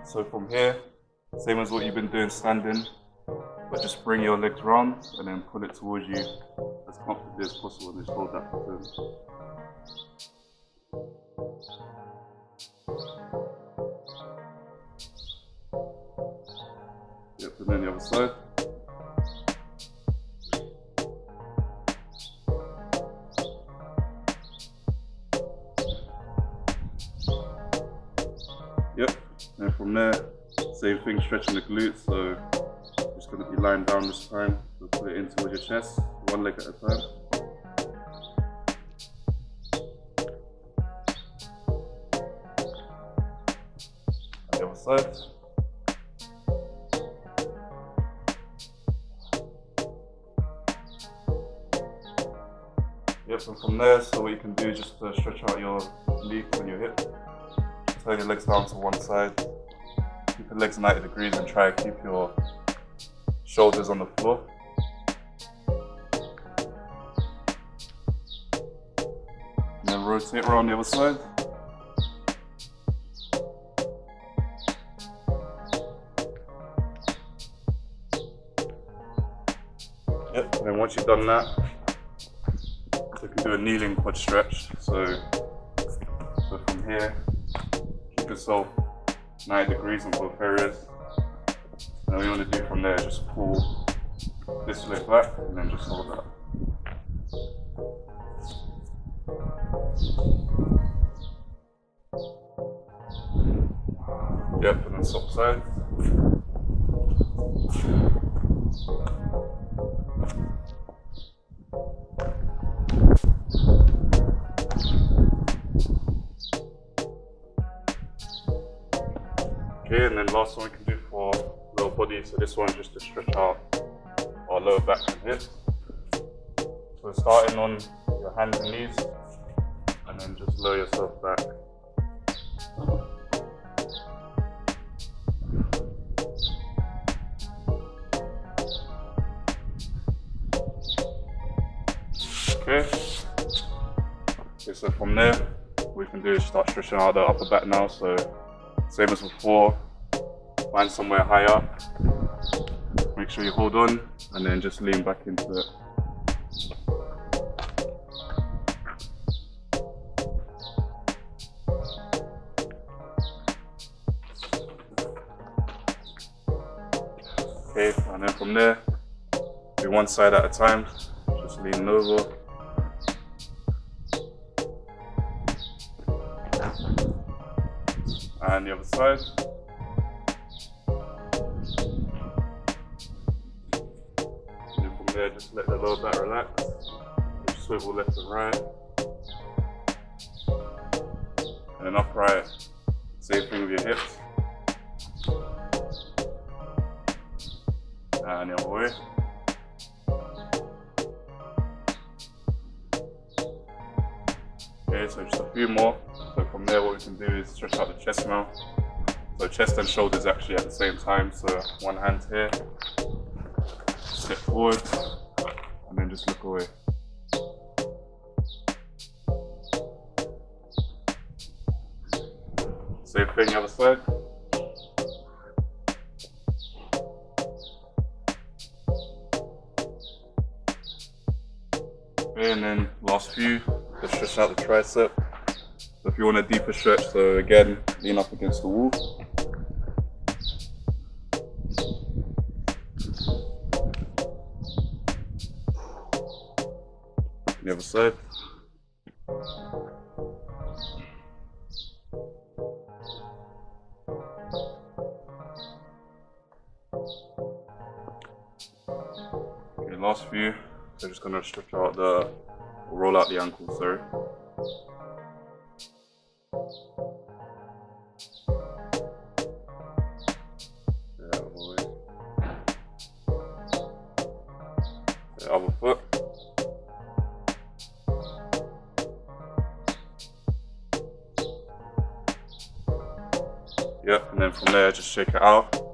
So from here, same as what you've been doing standing, but just bring your legs round and then pull it towards you as comfortably as possible and just hold that for 10. Yep, and then the other side. Yep, and from there, same thing, stretching the glutes, so just going to be lying down this time, so put it in towards your chest, one leg at a time. And the other side. Yep, and from there, so what you can do is just stretch out your obliques and your hips. Turn your legs down to one side. Keep your legs 90 degrees and try to keep your shoulders on the floor. And then rotate around the other side. Yep, and then once you've done that, so you can do a kneeling quad stretch. So from here, keep yourself 90 degrees on both areas. And what you want to do from there is just pull this leg back and then just hold that. Yep, and then swap sides. Okay, and then last one we can do for lower body, so this one just to stretch out our lower back and hips. So starting on your hands and knees, and then just lower yourself back. Okay, so from there, what we can do is start stretching out the upper back now. So same as before, find somewhere high up, make sure you hold on, and then just lean back into it. Okay, and then from there, do one side at a time, just lean over. And the other side. And then from there, just let the lower back relax. Just swivel left and right. And then upright, same thing with your hips. And the other way. Okay, so just a few more. So from there, what we can do is stretch out the chest now. So chest and shoulders actually at the same time. So one hand here, step forward, and then just look away. Same thing, the other side. Okay, and then last few, just stretch out the tricep. So if you want a deeper stretch, so again, lean up against the wall. The other side. Okay, last few. So just gonna stretch out the, roll out the ankles, sorry. The other foot. Yep, and then from there just shake it out.